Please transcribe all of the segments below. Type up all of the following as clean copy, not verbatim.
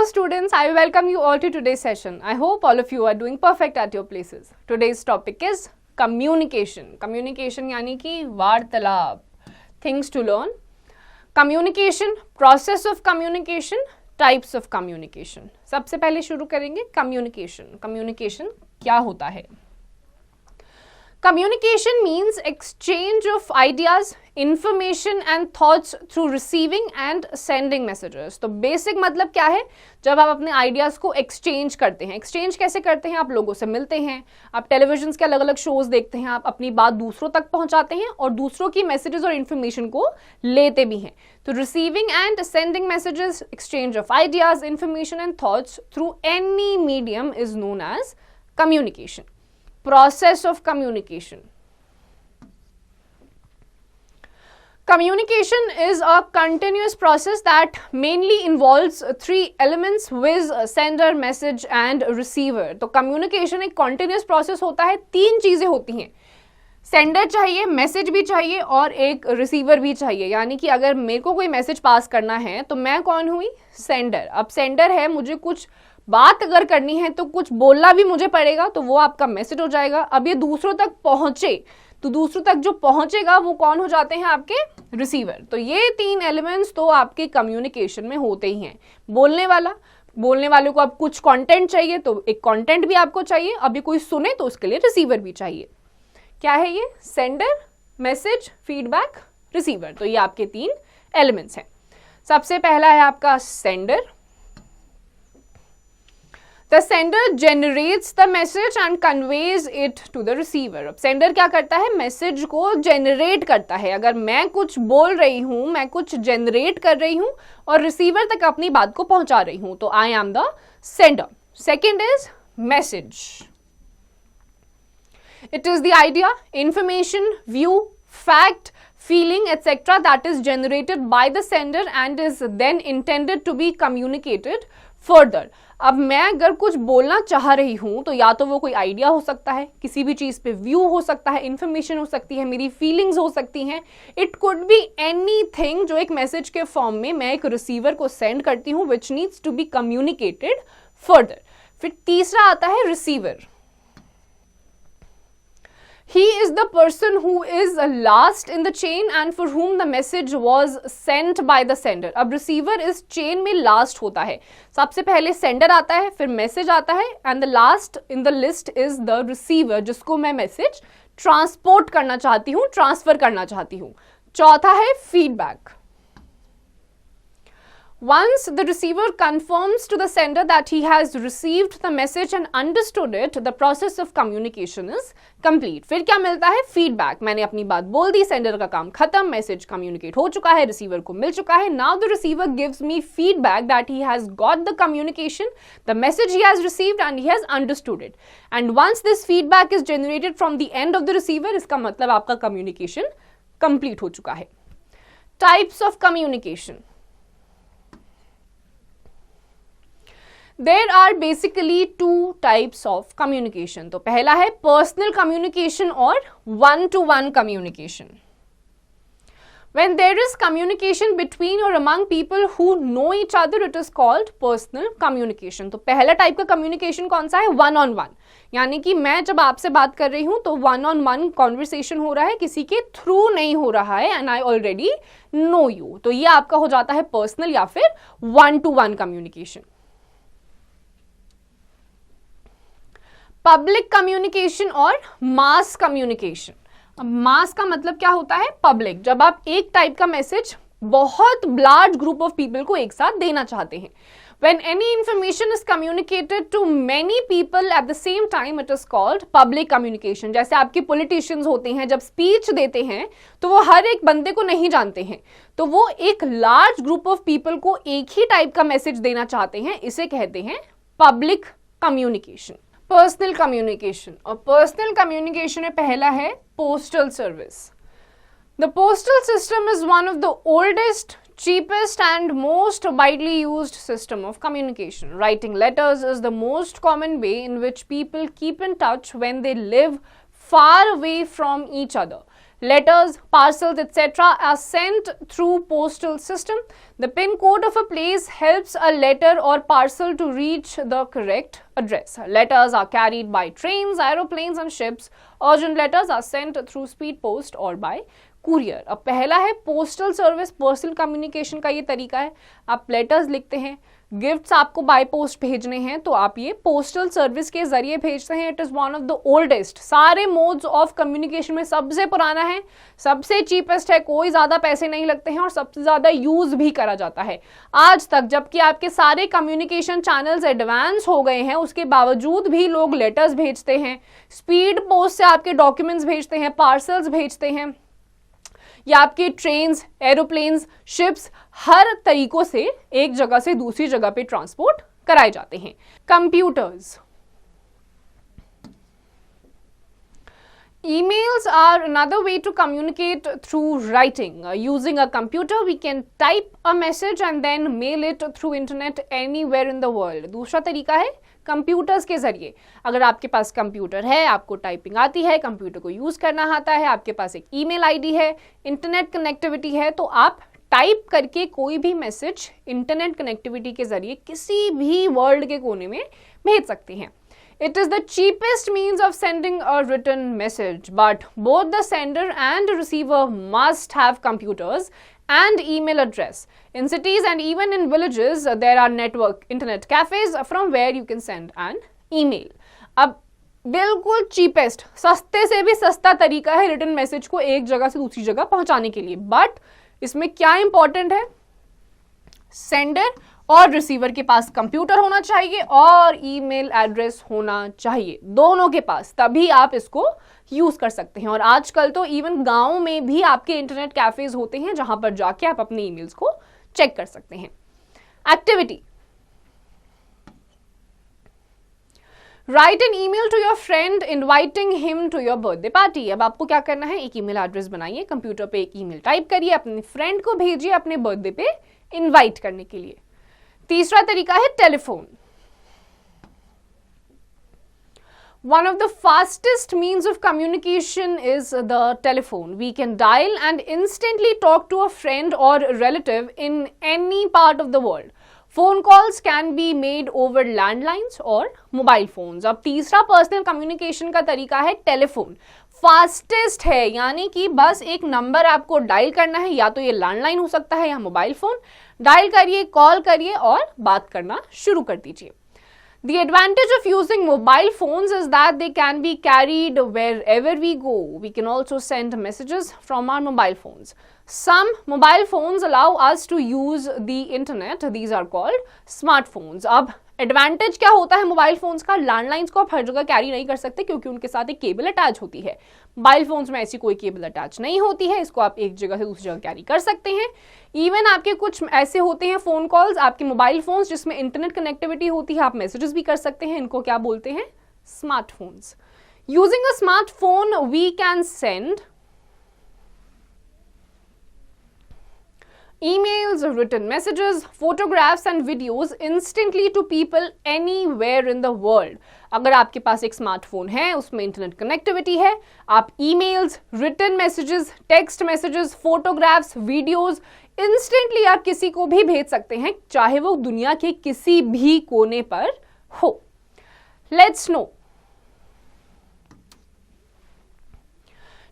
Hello students, I welcome you all to today's session. I hope all of you are doing perfect at your places. Today's topic is communication. Communication यानी कि वार्तालाप, things to learn. Communication, process of communication, types of communication. सबसे पहले शुरू करेंगे communication. Communication क्या होता है? Communication means exchange of ideas, information and thoughts through receiving and sending messages. तो बेसिक मतलब क्या है? जब आप अपने आइडियाज़ को एक्सचेंज करते हैं. एक्सचेंज कैसे करते हैं? आप लोगों से मिलते हैं, आप टेलीविजन के अलग अलग शोज देखते हैं, आप अपनी बात दूसरों तक पहुंचाते हैं और दूसरों की मैसेजेस और इन्फॉर्मेशन को लेते भी हैं. तो receiving and sending messages, exchange of ideas, information and thoughts through any medium is known as communication. Process of communication. Communication is a continuous process that mainly involves three elements: with, sender, message and receiver. तो communication एक continuous process होता है, तीन चीजें होती हैं. Sender चाहिए, message भी चाहिए और एक रिसीवर भी चाहिए. यानी कि अगर मेरे को कोई मैसेज पास करना है तो मैं कौन हुई? सेंडर. अब सेंडर है, मुझे कुछ बात अगर करनी है तो कुछ बोलना भी मुझे पड़ेगा, तो वो आपका मैसेज हो जाएगा. अब ये दूसरों तक पहुंचे तो दूसरों तक जो पहुंचेगा वो कौन हो जाते हैं? आपके रिसीवर. तो ये तीन एलिमेंट्स तो आपके कम्युनिकेशन में होते ही हैं. बोलने वाले को अब कुछ कंटेंट चाहिए तो एक कंटेंट भी आपको चाहिए. अभी कोई सुने तो उसके लिए रिसीवर भी चाहिए. क्या है ये? Sender, message, feedback, receiver. तो ये आपके तीन एलिमेंट्स हैं. सबसे पहला है आपका sender. The sender generates the message and conveys it to the receiver. अब sender क्या करता है? मैसेज को generate करता है. अगर मैं कुछ बोल रही हूँ, मैं कुछ generate कर रही हूँ और receiver तक अपनी बात को पहुँचा रही हूँ, तो I am the sender. Second is message. It is the idea, information, view, fact, feeling, etc. that is generated by the sender and is then intended to be communicated further. अब मैं अगर कुछ बोलना चाह रही हूं तो या तो वो कोई आइडिया हो सकता है, किसी भी चीज पे व्यू हो सकता है, इंफॉर्मेशन हो सकती है, मेरी फीलिंग्स हो सकती हैं. इट कुड बी एनीथिंग जो एक मैसेज के फॉर्म में मैं एक रिसीवर को सेंड करती हूं, which needs to be communicated further. फिर तीसरा आता है receiver. He is the person who is last in the chain and for whom the message was sent by the sender. अब receiver इस chain में last होता है. सबसे पहले sender आता है, फिर message आता है and the last in the list is the receiver जिसको मैं message transport करना चाहती हूँ, transfer करना चाहती हूँ. चौथा है feedback. Once the receiver confirms to the sender that he has received the message and understood it, the process of communication is complete. फिर क्या मिलता है? Feedback. मैंने अपनी बात बोल दी, सेंडर का काम खत्म, मैसेज कम्युनिकेट हो चुका है, रिसीवर को मिल चुका है. Now the receiver gives me feedback that he has got the communication, the message he has received and he has understood it. And once this feedback is generated from the end of the receiver, इसका मतलब आपका communication complete हो चुका है. Types of communication. There are basically two types of communication. तो पहला है personal communication और one-to-one communication. When there is communication between or among people who know each other, it is called personal communication. तो पहला type का communication कौन सा है? one-on-one. यानी कि मैं जब आपसे बात कर रही हूँ तो one-on-one conversation हो रहा है, किसी के थ्रू नहीं हो रहा है, and I already know you. तो ये आपका हो जाता है personal या फिर one-to-one communication. पब्लिक कम्युनिकेशन और मास कम्युनिकेशन. अब मास का मतलब क्या होता है? पब्लिक. जब आप एक टाइप का मैसेज बहुत लार्ज ग्रुप ऑफ पीपल को एक साथ देना चाहते हैं. When any information is communicated to many people at the same time, it is called public communication. जैसे आपके पॉलिटिशियंस होते हैं, जब स्पीच देते हैं तो वो हर एक बंदे को नहीं जानते हैं, तो वो एक लार्ज ग्रुप ऑफ पीपल को एक ही टाइप का मैसेज देना चाहते हैं. इसे कहते हैं पब्लिक कम्युनिकेशन. Personal communication. और पर्सनल कम्युनिकेशन में पहला है postal service. The postal system is one of the oldest, cheapest and most widely used system of communication. Writing letters is the most common way in which people keep in touch when they live far away from each other. Letters, parcels, etc. are sent through postal system. The pin code of a place helps a letter or parcel to reach the correct address. Letters are carried by trains, aeroplanes and ships. Urgent letters are sent through speed post or by courier. अब पहला है postal service, personal communication का ये तरीका है। आप letters लिखते हैं, गिफ्ट्स आपको बाय पोस्ट भेजने हैं तो आप ये पोस्टल सर्विस के जरिए भेजते हैं। It is one of the oldest, सारे मोड्स ऑफ कम्युनिकेशन में सबसे पुराना है, सबसे चीपेस्ट है, कोई ज्यादा पैसे नहीं लगते हैं और सबसे ज्यादा यूज भी करा जाता है आज तक। जबकि आपके सारे कम्युनिकेशन चैनल्स एडवांस हो गए हैं, उसके बावजूद भी लोग लेटर्स भेजते हैं, स्पीड पोस्ट से आपके डॉक्यूमेंट्स भेजते हैं, पार्सल्स भेजते हैं, या आपके ट्रेन्स, एरोप्लेन्स, शिप्स हर तरीकों से एक जगह से दूसरी जगह पे ट्रांसपोर्ट कराए जाते हैं। Computers, emails are another way to communicate through writing. Using a computer we can type a message and then mail it through internet anywhere in the world. दूसरा तरीका है कंप्यूटर्स के जरिए। अगर आपके पास कंप्यूटर है, आपको टाइपिंग आती है, कंप्यूटर को यूज करना आता है, आपके पास एक ईमेल आईडी है, इंटरनेट कनेक्टिविटी है, तो आप टाइप करके कोई भी मैसेज इंटरनेट कनेक्टिविटी के जरिए किसी भी वर्ल्ड के कोने में भेज सकते हैं। It is the cheapest means of sending a written message, but both the sender and receiver must have computers and email address. In cities and even in villages, there are network internet cafes from where you can send an email. अब बिल्कुल cheapest, सस्ते से भी सस्ता तरीका है written message को एक जगह से दूसरी जगह पहुंचाने के लिए, बट इसमें क्या इंपॉर्टेंट है? सेंडर और रिसीवर के पास कंप्यूटर होना चाहिए और ईमेल एड्रेस होना चाहिए, दोनों के पास, तभी आप इसको यूज कर सकते हैं। और आजकल तो इवन गांव में भी आपके इंटरनेट कैफेज होते हैं जहां पर जाके आप अपने ईमेल्स को चेक कर सकते हैं। Activity, write an email to your friend inviting him to your birthday party. अब आपको क्या करना है, एक ईमेल एड्रेस बनाइए, कंप्यूटर पे एक ईमेल टाइप करिए, अपने फ्रेंड को भेजिए अपने बर्थडे पे इनवाइट करने के लिए। तीसरा तरीका है telephone. One of the fastest means of communication is the telephone. We can dial and instantly talk to a friend or relative in any part of the world. Phone calls can be made over landlines or mobile phones. अब तीसरा personal communication का तरीका है telephone. Fastest है, यानी कि बस एक नंबर आपको डायल करना है, या तो ये लैंडलाइन हो सकता है या मोबाइल फोन। डायल करिए, कॉल करिए और बात करना शुरू कर दीजिए। The advantage of using mobile phones is that they can be carried wherever we go. We can also send messages from our mobile phones. Some mobile phones allow us to use the internet. These are called smartphones. अब advantage क्या होता है mobile phones का? Landlines को आप हर जगह carry नहीं कर सकते क्योंकि उनके साथ एक केबल अटैच होती है। मोबाइल फोन्स में ऐसी कोई केबल अटैच नहीं होती है, इसको आप एक जगह से दूसरी जगह कैरी कर सकते हैं। इवन आपके कुछ ऐसे होते हैं फोन कॉल्स, आपके मोबाइल फोन्स जिसमें इंटरनेट कनेक्टिविटी होती है, आप मैसेजेस भी कर सकते हैं, इनको क्या बोलते हैं? Smartphones. Using a smartphone we can send emails, written messages, photographs and videos instantly to people anywhere in the world. अगर आपके पास एक स्मार्टफोन है, उसमें इंटरनेट कनेक्टिविटी है, आप emails, written messages, text messages, photographs, videos instantly आप किसी को भी भेज सकते हैं, चाहे वो दुनिया के किसी भी कोने पर हो। Let's no,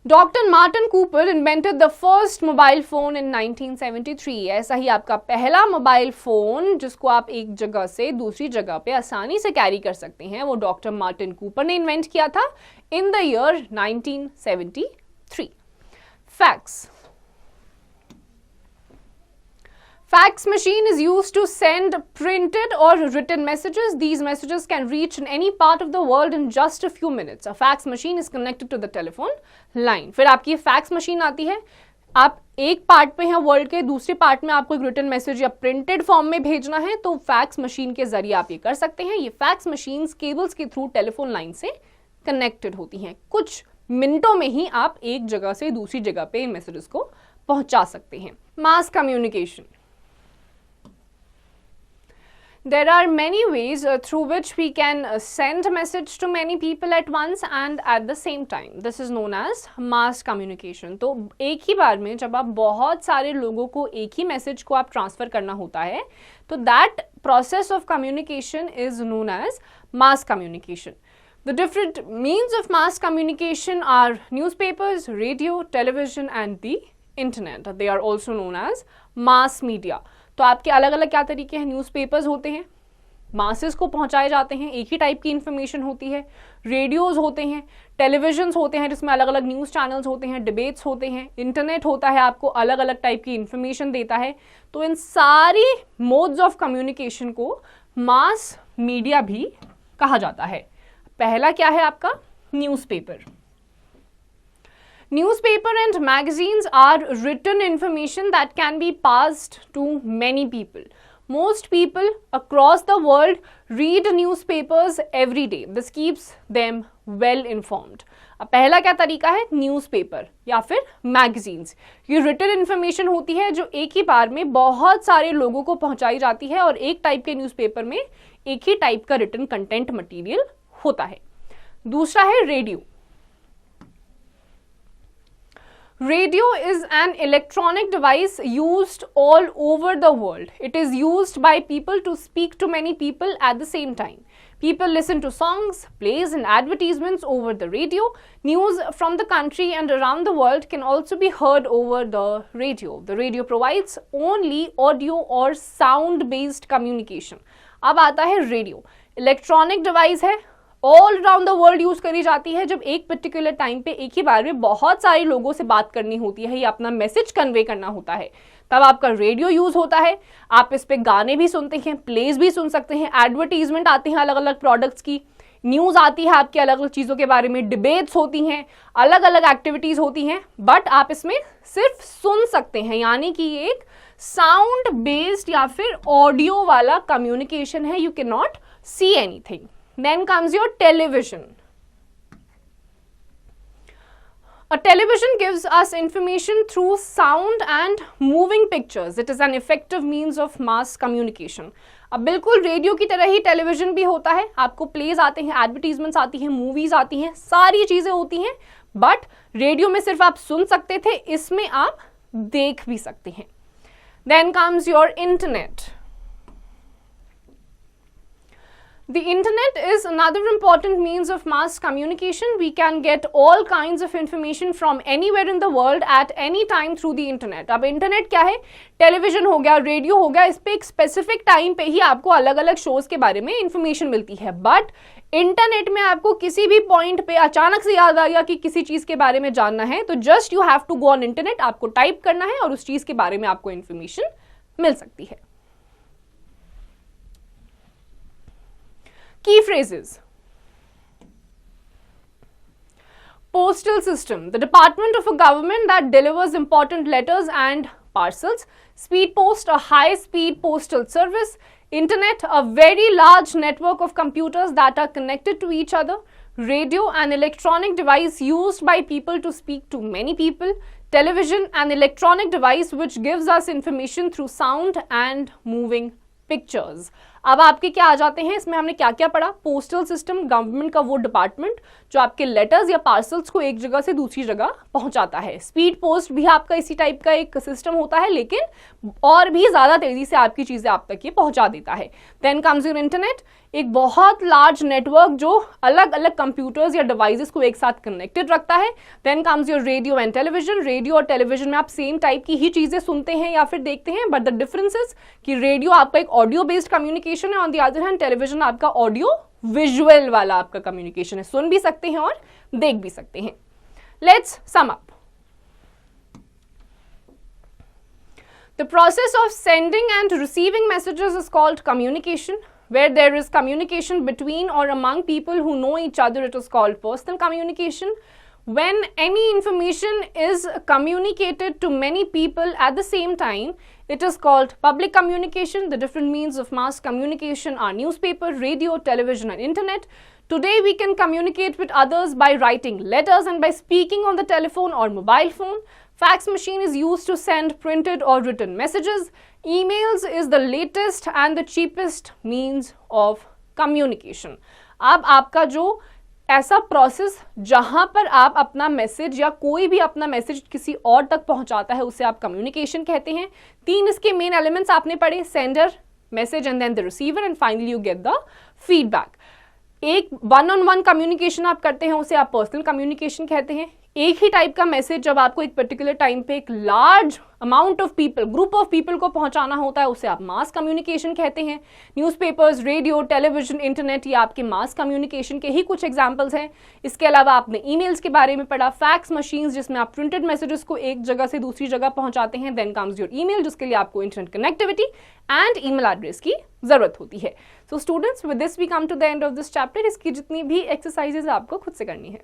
doctor Martin Cooper invented the first mobile phone in 1973। ऐसा ही आपका पहला मोबाइल फोन जिसको आप एक जगह से दूसरी जगह पे आसानी से कैरी कर सकते हैं, वो डॉक्टर मार्टिन कूपर ने इन्वेंट किया था in the year 1973। Fax. Fax machine is used to send printed or written messages. These messages can reach in any part of the world in just a few minutes. A fax machine is connected to the telephone line. फिर आपकी fax machine आती है, आप एक part पे हैं world के, दूसरे पार्ट में आपको एक रिटन मैसेज या प्रिंटेड फॉर्म में भेजना है, तो फैक्स मशीन के जरिए आप ये कर सकते हैं। ये फैक्स मशीन्स केबल्स के थ्रू टेलीफोन लाइन से कनेक्टेड होती हैं। कुछ मिनटों में ही आप एक जगह से दूसरी जगह पे इन मैसेजेस को पहुंचा सकते हैं। Mass communication. There are many ways through which we can send a message to many people at once and at the same time. This is known as mass communication. तो एक ही बार में जब आप बहुत सारे लोगों को एक ही मैसेज को आप ट्रांसफर करना होता है, तो that process of communication is known as mass communication. The different means of mass communication are newspapers, radio, television and the internet. They are also known as mass media. तो आपके अलग अलग क्या तरीके हैं? न्यूज़पेपर्स होते हैं, मासेस को पहुंचाए जाते हैं, एक ही टाइप की इंफॉर्मेशन होती है, रेडियोज होते हैं, टेलीविजन्स होते हैं जिसमें अलग अलग न्यूज़ चैनल्स होते हैं, डिबेट्स होते हैं, इंटरनेट होता है आपको अलग अलग टाइप की इंफॉर्मेशन देता है. तो इन सारी मोड्स ऑफ कम्युनिकेशन को मास मीडिया भी कहा जाता है. पहला क्या है आपका? Newspaper. Newspaper and magazines are written information that can be passed to many people. Most people across the world read newspapers every day. This keeps them well informed. अब पहला क्या तरीका है? न्यूज़पेपर या फिर मैगजीन्स. ये रिटन इन्फॉर्मेशन होती है जो एक ही बार में बहुत सारे लोगों को पहुंचाई जाती है और एक टाइप के न्यूज़पेपर में एक ही टाइप का रिटन कंटेंट मटेरियल होता है. दूसरा है radio. Radio is an electronic device used all over the world. It is used by people to speak to many people at the same time. People listen to songs, plays and advertisements over the radio. News from the country and around the world can also be heard over the radio. The radio provides only audio or sound-based communication. अब आता है radio. Electronic device है, all around the world use करी जाती है. जब एक particular time पे एक ही बार में बहुत सारे लोगों से बात करनी होती है या अपना मैसेज कन्वे करना होता है, तब आपका रेडियो यूज होता है. आप इस पे गाने भी सुनते हैं, प्लेज भी सुन सकते हैं, एडवर्टीजमेंट आते हैं अलग अलग प्रोडक्ट्स की, न्यूज आती है आपकी अलग अलग चीजों के बारे में, डिबेट्स होती हैं, अलग अलग एक्टिविटीज होती हैं, बट आप इसमें सिर्फ सुन सकते हैं. यानी कि एक साउंड बेस्ड या फिर ऑडियो वाला कम्युनिकेशन है. You can not see anything. Then comes your television. A television gives us information through sound and moving pictures. It is an effective means of mass communication. अब बिल्कुल radio की तरह ही television भी होता है. आपको प्लेज आते हैं, एडवर्टीजमेंट्स आती हैं, मूवीज आती हैं, सारी चीजें होती हैं, बट रेडियो में सिर्फ आप सुन सकते थे, इसमें आप देख भी सकते हैं. Then comes your internet. The internet is another important means of mass communication. We can get all kinds of information from anywhere in the world at any time through the internet. अब internet क्या है? Television हो गया, radio हो गया, इस पे एक स्पेसिफिक टाइम पे ही आपको अलग अलग शोज के बारे में इंफॉर्मेशन मिलती है. बट इंटरनेट में आपको किसी भी पॉइंट पे अचानक से याद आ गया कि किसी चीज के बारे में जानना है, तो just you have to go on internet. आपको टाइप करना है और उस चीज के बारे में आपको इंफॉर्मेशन मिल सकती है. Key phrases. Postal system, the department of a government that delivers important letters and parcels. Speed post, a high-speed postal service. Internet, a very large network of computers that are connected to each other. Radio, an electronic device used by people to speak to many people. Television, an electronic device which gives us information through sound and moving pictures. अब आपके क्या आ जाते हैं? इसमें हमने क्या क्या पढ़ा? पोस्टल सिस्टम, गवर्नमेंट का वो डिपार्टमेंट जो आपके लेटर्स या पार्सल्स को एक जगह से दूसरी जगह पहुंचाता है. स्पीड पोस्ट भी आपका इसी टाइप का एक सिस्टम होता है, लेकिन और भी ज्यादा तेजी से आपकी चीजें आप तक ये पहुंचा देता है. देन कम्स योर इंटरनेट, एक बहुत लार्ज नेटवर्क जो अलग अलग कंप्यूटर्स या डिवाइसेस को एक साथ कनेक्टेड रखता है. Then comes your radio and television. Radio और टेलीविजन में आप सेम टाइप की ही चीजें सुनते हैं या फिर देखते हैं, बट द डिफरेंस इज कि रेडियो आपका एक ऑडियो बेस्ड कम्युनिकेशन है, on the other hand television आपका ऑडियो विजुअल वाला आपका कम्युनिकेशन है. सुन भी सकते हैं और देख भी सकते हैं. Let's sum up. The process of sending and receiving messages is called communication. Where there is communication between or among people who know each other, it is called personal communication. When any information is communicated to many people at the same time, it is called public communication. The different means of mass communication are newspaper, radio, television and internet. Today we can communicate with others by writing letters and by speaking on the telephone or mobile phone. Fax machine is used to send printed or written messages. Emails is the latest and the cheapest means of communication. अब आपका जो ऐसा process जहां पर आप अपना message या कोई भी अपना मैसेज किसी और तक पहुंचाता है उसे आप कम्युनिकेशन कहते हैं। 3 इसके मेन एलिमेंट्स आपने पढ़े, sender, message and then the receiver and finally you get the feedback. एक वन ऑन वन कम्युनिकेशन आप करते हैं उसे आप पर्सनल कम्युनिकेशन कहते हैं। एक ही टाइप का मैसेज जब आपको एक पर्टिकुलर टाइम पे एक large amount of people, group of people को पहुंचाना होता है उसे आप मास कम्युनिकेशन कहते हैं। न्यूज़पेपर्स, रेडियो, टेलीविजन, इंटरनेट ये आपके मास कम्युनिकेशन के ही कुछ एग्जांपल्स हैं। इसके अलावा आपने ईमेल्स के बारे में पढ़ा, फैक्स मशीन्स जिसमें आप प्रिंटेड मैसेजेस को एक जगह से दूसरी जगह पहुंचाते हैं, देन कम्स योर ईमेल जिसके लिए आपको internet connectivity and email address की जरूरत होती है। So students, with this we come to the end of this chapter. इसकी जितनी भी एक्सरसाइजेज आपको खुद से करनी है।